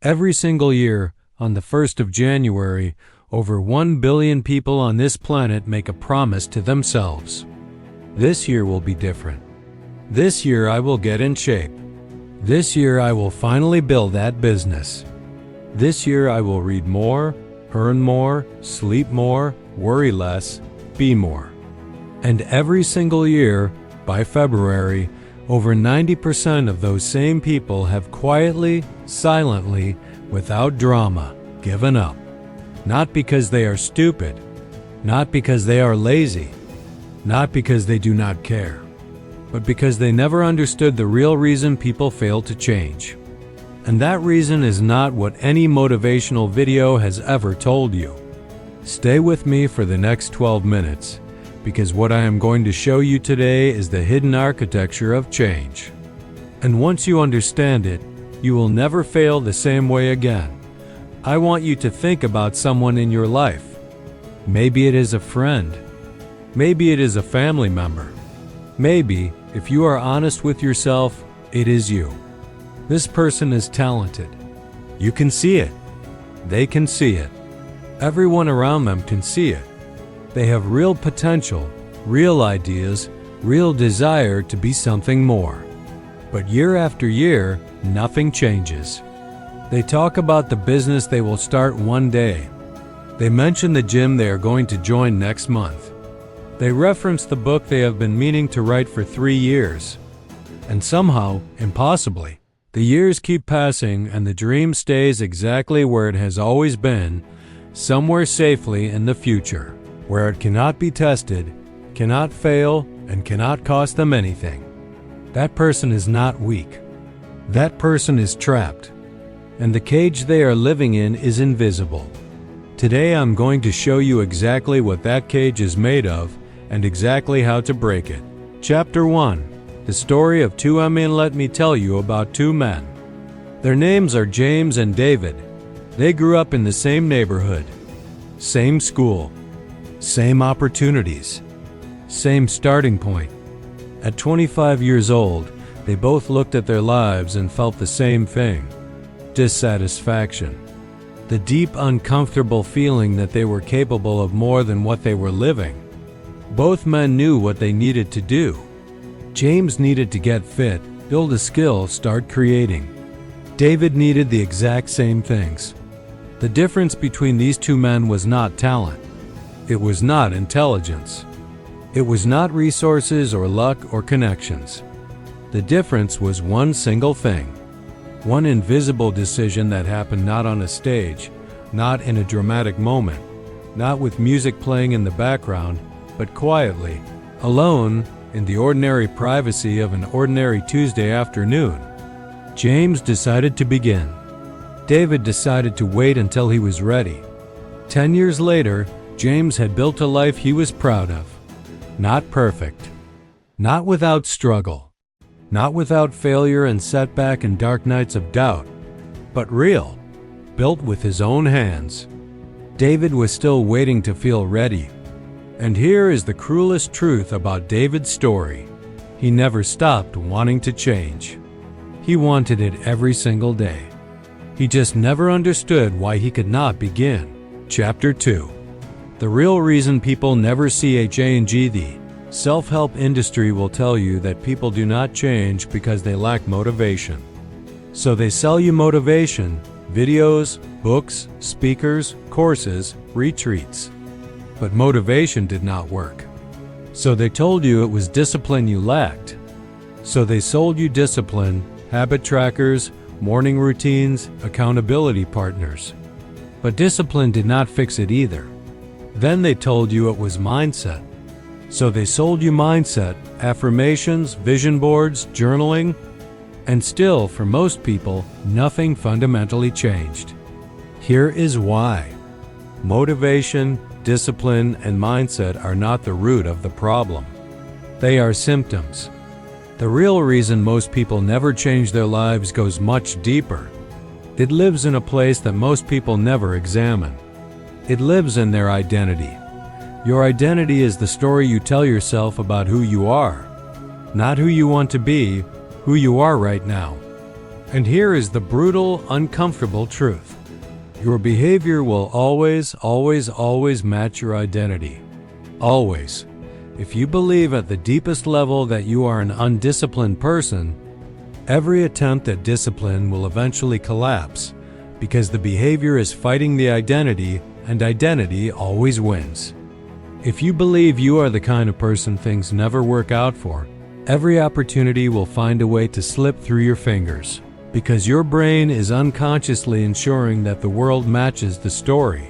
Every single year, on the 1st of January, over 1 billion people on this planet make a promise to themselves. This year will be different. This year I will get in shape. This year I will finally build that business. This year I will read more, earn more, sleep more, worry less, be more. And every single year, by February, over 90% of those same people have quietly, silently, without drama, given up. Not because they are stupid, not because they are lazy, not because they do not care, but because they never understood the real reason people fail to change. And that reason is not what any motivational video has ever told you. Stay with me for the next 12 minutes, because what I am going to show you today is the hidden architecture of change. And once you understand it, you will never fail the same way again. I want you to think about someone in your life. Maybe it is a friend. Maybe it is a family member. Maybe, if you are honest with yourself, it is you. This person is talented. You can see it. They can see it. Everyone around them can see it. They have real potential, real ideas, real desire to be something more. But year after year, nothing changes. They talk about the business they will start one day. They mention the gym they are going to join next month. They reference the book they have been meaning to write for 3 years. And somehow, impossibly, the years keep passing and the dream stays exactly where it has always been, somewhere safely in the future, where it cannot be tested, cannot fail, and cannot cost them anything. That person is not weak. That person is trapped. And the cage they are living in is invisible. Today I'm going to show you exactly what that cage is made of and exactly how to break it. Chapter 1. The story of two men. Let me tell you about two men. Their names are James and David. They grew up in the same neighborhood, same school, same opportunities, same starting point. At 25 years old, they both looked at their lives and felt the same thing: dissatisfaction. The deep, uncomfortable feeling that they were capable of more than what they were living. Both men knew what they needed to do. James needed to get fit, build a skill, start creating. David needed the exact same things. The difference between these two men was not talent. It was not intelligence. It was not resources or luck or connections. The difference was one single thing. One invisible decision that happened not on a stage, not in a dramatic moment, not with music playing in the background, but quietly, alone, in the ordinary privacy of an ordinary Tuesday afternoon. James decided to begin. David decided to wait until he was ready. 10 years later, James had built a life he was proud of. Not perfect. Not without struggle. Not without failure and setback and dark nights of doubt. But real. Built with his own hands. David was still waiting to feel ready. And here is the cruelest truth about David's story. He never stopped wanting to change. He wanted it every single day. He just never understood why he could not begin. Chapter 2. The real reason people never see a change. The self-help industry will tell you that people do not change because they lack motivation. So they sell you motivation, videos, books, speakers, courses, retreats. But motivation did not work. So they told you it was discipline you lacked. So they sold you discipline, habit trackers, morning routines, accountability partners. But discipline did not fix it either. Then they told you it was mindset. So they sold you mindset, affirmations, vision boards, journaling, and still, for most people, nothing fundamentally changed. Here is why. Motivation, discipline, and mindset are not the root of the problem. They are symptoms. The real reason most people never change their lives goes much deeper. It lives in a place that most people never examine. It lives in their identity. Your identity is the story you tell yourself about who you are, not who you want to be, who you are right now. And here is the brutal, uncomfortable truth. Your behavior will always, always, always match your identity. Always. If you believe at the deepest level that you are an undisciplined person, every attempt at discipline will eventually collapse because the behavior is fighting the identity, and identity always wins. If you believe you are the kind of person things never work out for, every opportunity will find a way to slip through your fingers because your brain is unconsciously ensuring that the world matches the story.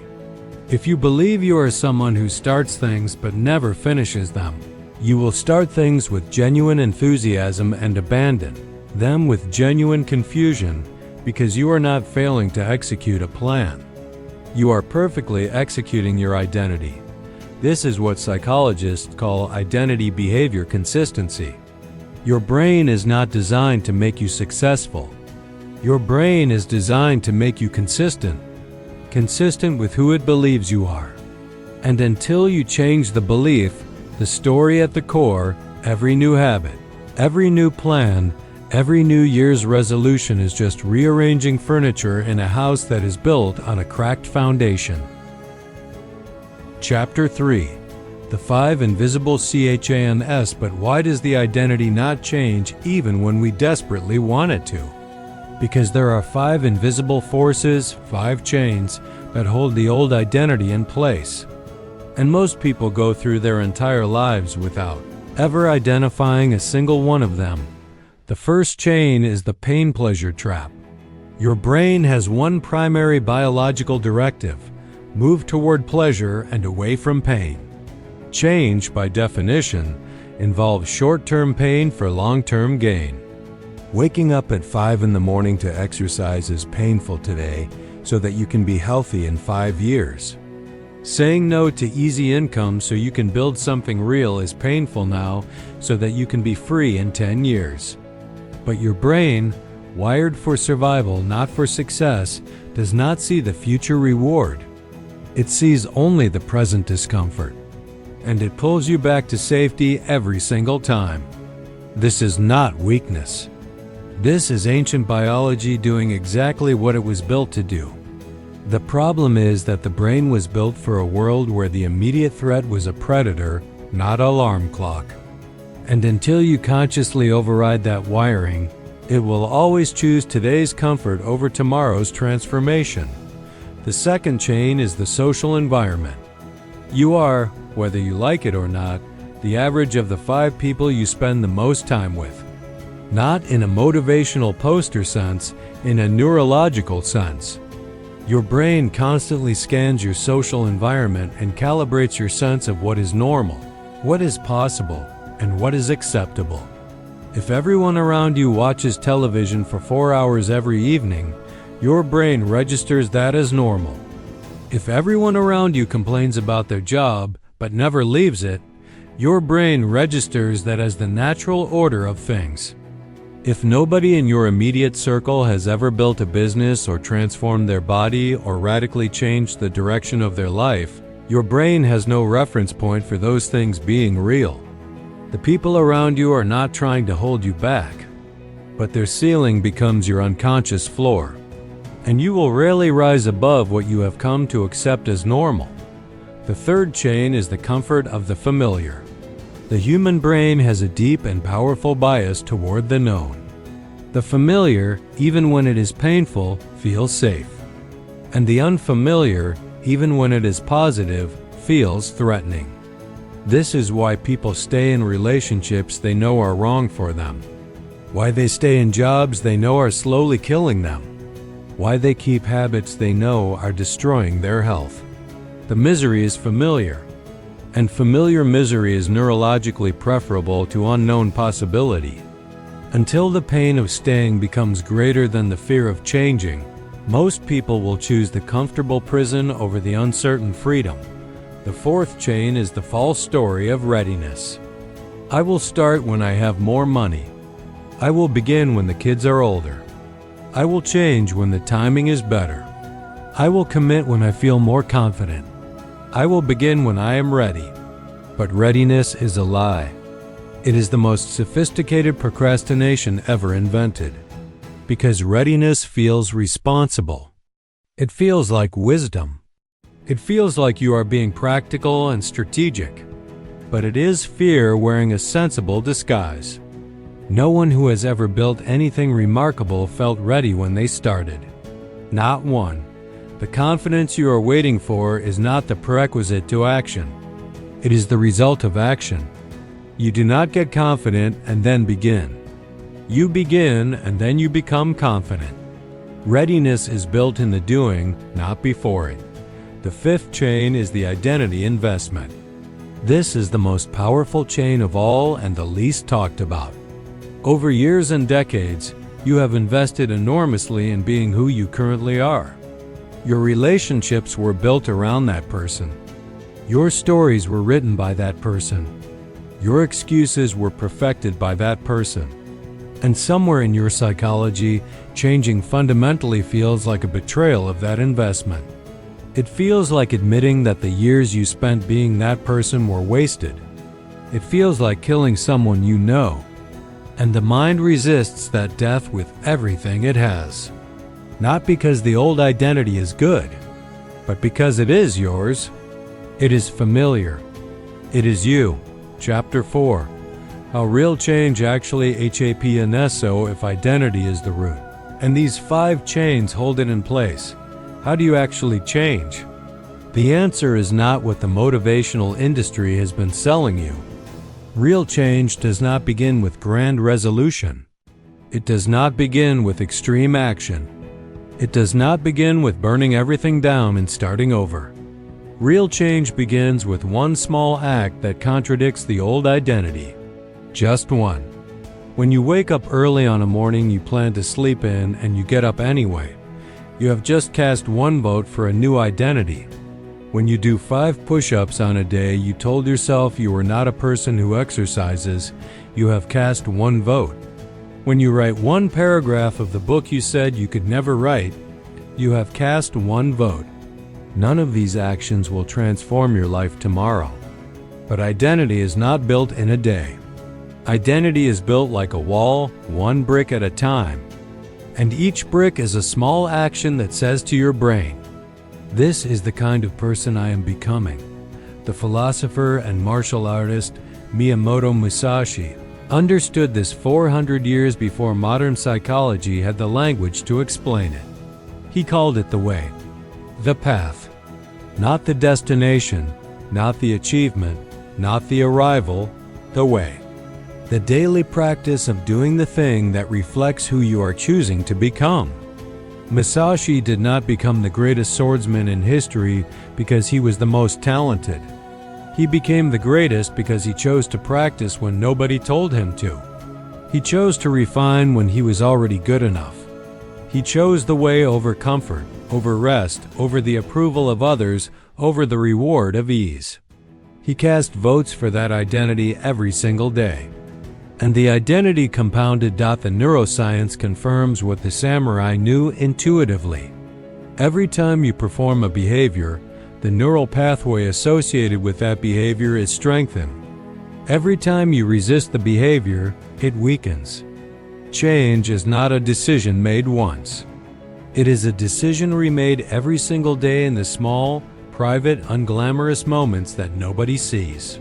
If you believe you are someone who starts things but never finishes them, you will start things with genuine enthusiasm and abandon them with genuine confusion because you are not failing to execute a plan. You are perfectly executing your identity. This is what psychologists call identity behavior consistency. Your brain is not designed to make you successful. Your brain is designed to make you consistent with who it believes you are. And until you change the belief, the story at the core, every new habit, every new plan, every New Year's resolution is just rearranging furniture in a house that is built on a cracked foundation. Chapter 3. The 5 Invisible CHANS. But why does the identity not change even when we desperately want it to? Because there are 5 invisible forces, 5 chains, that hold the old identity in place. And most people go through their entire lives without ever identifying a single one of them. The first chain is the pain-pleasure trap. Your brain has one primary biological directive: move toward pleasure and away from pain. Change, by definition, involves short-term pain for long-term gain. Waking up at 5 in the morning to exercise is painful today so that you can be healthy in 5 years. Saying no to easy income so you can build something real is painful now so that you can be free in 10 years. But your brain, wired for survival, not for success, does not see the future reward. It sees only the present discomfort, and it pulls you back to safety every single time. This is not weakness. This is ancient biology doing exactly what it was built to do. The problem is that the brain was built for a world where the immediate threat was a predator, not an alarm clock. And until you consciously override that wiring, it will always choose today's comfort over tomorrow's transformation. The second chain is the social environment. You are, whether you like it or not, the average of the 5 people you spend the most time with. Not in a motivational poster sense, in a neurological sense. Your brain constantly scans your social environment and calibrates your sense of what is normal, what is possible, and what is acceptable. If everyone around you watches television for 4 hours every evening, your brain registers that as normal. If everyone around you complains about their job but never leaves it, your brain registers that as the natural order of things. If nobody in your immediate circle has ever built a business or transformed their body or radically changed the direction of their life, your brain has no reference point for those things being real. The people around you are not trying to hold you back, but their ceiling becomes your unconscious floor, and you will rarely rise above what you have come to accept as normal. The third chain is the comfort of the familiar. The human brain has a deep and powerful bias toward the known. The familiar, even when it is painful, feels safe. And the unfamiliar, even when it is positive, feels threatening. This is why people stay in relationships they know are wrong for them. Why they stay in jobs they know are slowly killing them. Why they keep habits they know are destroying their health. The misery is familiar. And familiar misery is neurologically preferable to unknown possibility. Until the pain of staying becomes greater than the fear of changing, most people will choose the comfortable prison over the uncertain freedom. The fourth chain is the false story of readiness. I will start when I have more money. I will begin when the kids are older. I will change when the timing is better. I will commit when I feel more confident. I will begin when I am ready. But readiness is a lie. It is the most sophisticated procrastination ever invented. Because readiness feels responsible. It feels like wisdom. It feels like you are being practical and strategic. But it is fear wearing a sensible disguise. No one who has ever built anything remarkable felt ready when they started. Not one. The confidence you are waiting for is not the prerequisite to action. It is the result of action. You do not get confident and then begin. You begin and then you become confident. Readiness is built in the doing, not before it. The fifth chain is the identity investment. This is the most powerful chain of all and the least talked about. Over years and decades, you have invested enormously in being who you currently are. Your relationships were built around that person. Your stories were written by that person. Your excuses were perfected by that person. And somewhere in your psychology, changing fundamentally feels like a betrayal of that investment. It feels like admitting that the years you spent being that person were wasted. It feels like killing someone you know. And the mind resists that death with everything it has. Not because the old identity is good, but because it is yours. It is familiar. It is you. Chapter 4. How real change actually happens if identity is the root. And these 5 chains hold it in place. How do you actually change? The answer is not what the motivational industry has been selling you. Real change does not begin with grand resolution. It does not begin with extreme action. It does not begin with burning everything down and starting over. Real change begins with one small act that contradicts the old identity. Just one. When you wake up early on a morning you plan to sleep in and you get up anyway, you have just cast one vote for a new identity. When you do 5 push-ups on a day you told yourself you were not a person who exercises, you have cast one vote. When you write one paragraph of the book you said you could never write, you have cast one vote. None of these actions will transform your life tomorrow. But identity is not built in a day. Identity is built like a wall, one brick at a time. And each brick is a small action that says to your brain, "This is the kind of person I am becoming." The philosopher and martial artist Miyamoto Musashi understood this 400 years before modern psychology had the language to explain it. He called it the way, the path. Not the destination, not the achievement, not the arrival, the way. The daily practice of doing the thing that reflects who you are choosing to become. Musashi did not become the greatest swordsman in history because he was the most talented. He became the greatest because he chose to practice when nobody told him to. He chose to refine when he was already good enough. He chose the way over comfort, over rest, over the approval of others, over the reward of ease. He cast votes for that identity every single day. And the identity compounded. The neuroscience confirms what the samurai knew intuitively. Every time you perform a behavior, the neural pathway associated with that behavior is strengthened. Every time you resist the behavior, it weakens. Change is not a decision made once. It is a decision remade every single day in the small, private, unglamorous moments that nobody sees.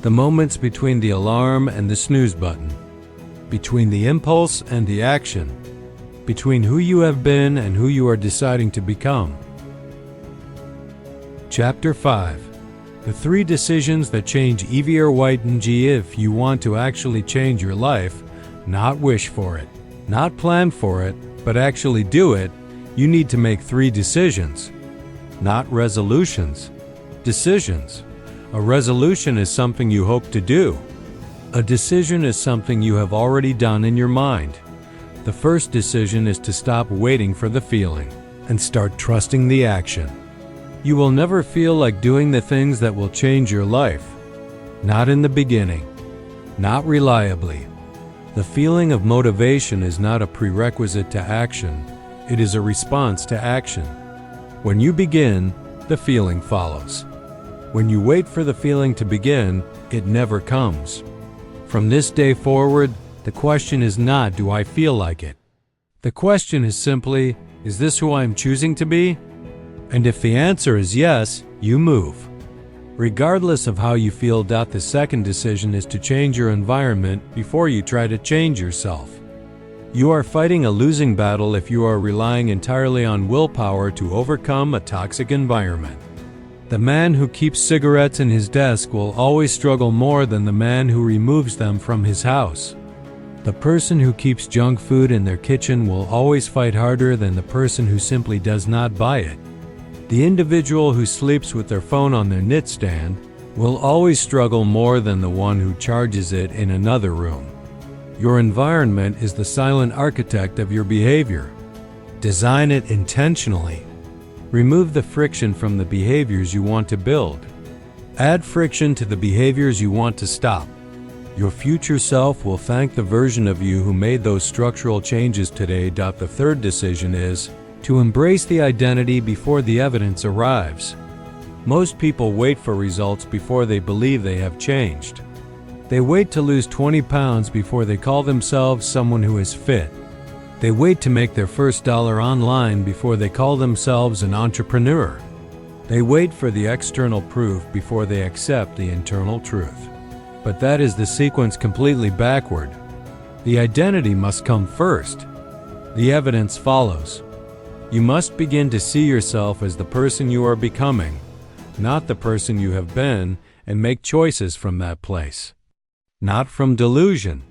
The moments between the alarm and the snooze button, between the impulse and the action, between who you have been and who you are deciding to become. Chapter 5. The 3 decisions that change EV or white and G. If you want to actually change your life, not wish for it, not plan for it, but actually do it, you need to make 3 decisions. Not resolutions, decisions. A resolution is something you hope to do. A decision is something you have already done in your mind. The first decision is to stop waiting for the feeling and start trusting the action. You will never feel like doing the things that will change your life. Not in the beginning. Not reliably. The feeling of motivation is not a prerequisite to action. It is a response to action. When you begin, the feeling follows. When you wait for the feeling to begin, it never comes. From this day forward, the question is not, do I feel like it? The question is simply, is this who I am choosing to be? And if the answer is yes, you move. Regardless of how you feel, the second decision is to change your environment before you try to change yourself. You are fighting a losing battle if you are relying entirely on willpower to overcome a toxic environment. The man who keeps cigarettes in his desk will always struggle more than the man who removes them from his house. The person who keeps junk food in their kitchen will always fight harder than the person who simply does not buy it. The individual who sleeps with their phone on their nightstand will always struggle more than the one who charges it in another room. Your environment is the silent architect of your behavior. Design it intentionally. Remove the friction from the behaviors you want to build. Add friction to the behaviors you want to stop. Your future self will thank the version of you who made those structural changes today. The third decision is to embrace the identity before the evidence arrives. Most people wait for results before they believe they have changed. They wait to lose 20 pounds before they call themselves someone who is fit. They wait to make their first dollar online before they call themselves an entrepreneur. They wait for the external proof before they accept the internal truth. But that is the sequence completely backward. The identity must come first. The evidence follows. You must begin to see yourself as the person you are becoming, not the person you have been, and make choices from that place. Not from delusion,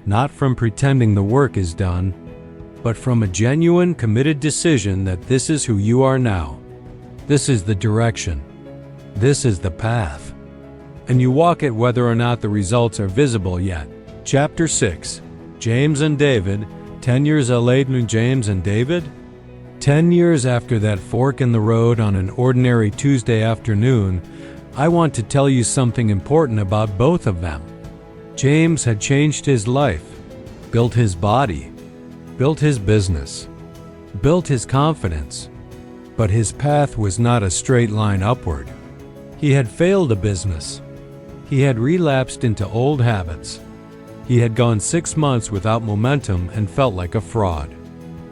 not from pretending the work is done, but from a genuine, committed decision that this is who you are now. This is the direction. This is the path. And you walk it whether or not the results are visible yet. Chapter 6. James and David. 10 years later, James and David? 10 years after that fork in the road on an ordinary Tuesday afternoon, I want to tell you something important about both of them. James had changed his life, built his body, built his business, built his confidence, but his path was not a straight line upward. He had failed a business. He had relapsed into old habits. He had gone 6 months without momentum and felt like a fraud.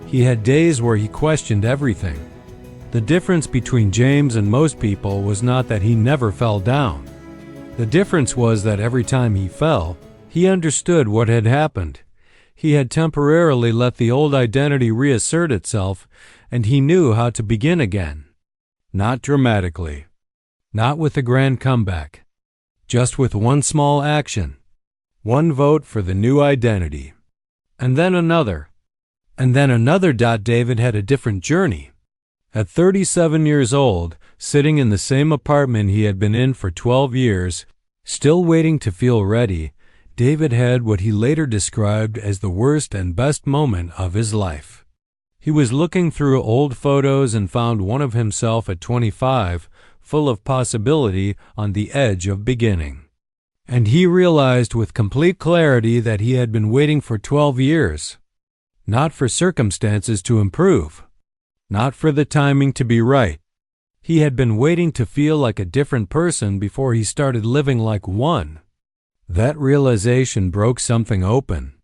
He had days where he questioned everything. The difference between James and most people was not that he never fell down. The difference was that every time he fell, he understood what had happened. He had temporarily let the old identity reassert itself, and he knew how to begin again. Not dramatically. Not with a grand comeback. Just with one small action. One vote for the new identity. And then another. And then another. David had a different journey. At 37 years old, sitting in the same apartment he had been in for 12 years, still waiting to feel ready, David had what he later described as the worst and best moment of his life. He was looking through old photos and found one of himself at 25, full of possibility, on the edge of beginning. And he realized with complete clarity that he had been waiting for 12 years. Not for circumstances to improve. Not for the timing to be right. He had been waiting to feel like a different person before he started living like one. That realization broke something open.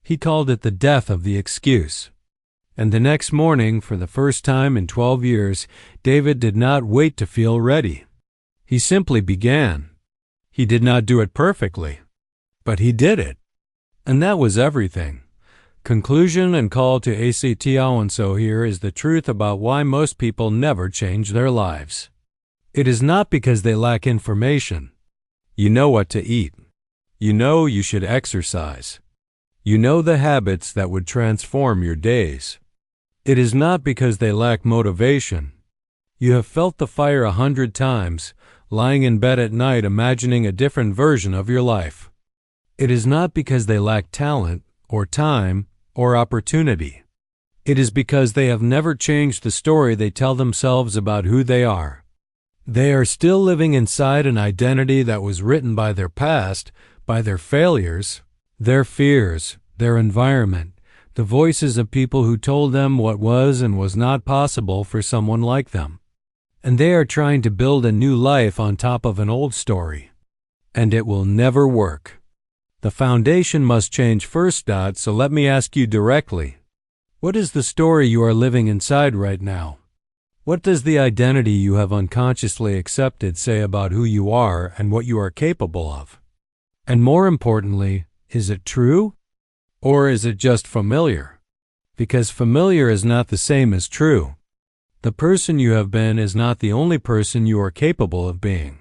He called it the death of the excuse. And the next morning, for the first time in 12 years, David did not wait to feel ready. He simply began. He did not do it perfectly, but he did it. And that was everything. Conclusion and call to ACTO. And so here is the truth about why most people never change their lives. It is not because they lack information. You know what to eat. You know you should exercise. You know the habits that would transform your days. It is not because they lack motivation. You have felt the fire 100 times, lying in bed at night imagining a different version of your life. It is not because they lack talent, or time, or opportunity. It is because they have never changed the story they tell themselves about who they are. They are still living inside an identity that was written by their past, by their failures, their fears, their environment, the voices of people who told them what was and was not possible for someone like them. And they are trying to build a new life on top of an old story. And it will never work. The foundation must change first. So let me ask you directly. What is the story you are living inside right now? What does the identity you have unconsciously accepted say about who you are and what you are capable of? And more importantly, is it true? Or is it just familiar? Because familiar is not the same as true. The person you have been is not the only person you are capable of being.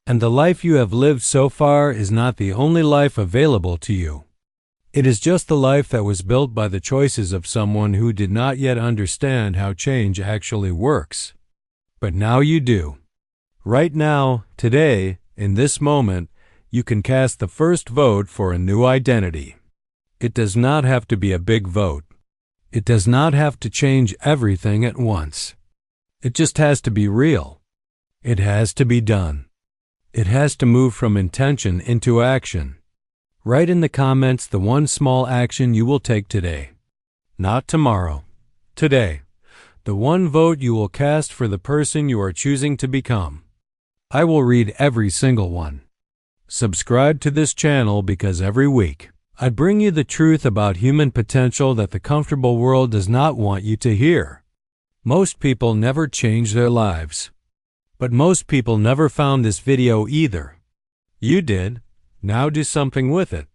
And the life you have lived so far is not the only life available to you. It is just the life that was built by the choices of someone who did not yet understand how change actually works. But now you do. Right now, today, in this moment, you can cast the first vote for a new identity. It does not have to be a big vote. It does not have to change everything at once. It just has to be real. It has to be done. It has to move from intention into action. Write in the comments the one small action you will take today. Not tomorrow. Today. The one vote you will cast for the person you are choosing to become. I will read every single one. Subscribe to this channel because every week I bring you the truth about human potential that the comfortable world does not want you to hear. Most people never change their lives. But most people never found this video either. You did. Now do something with it.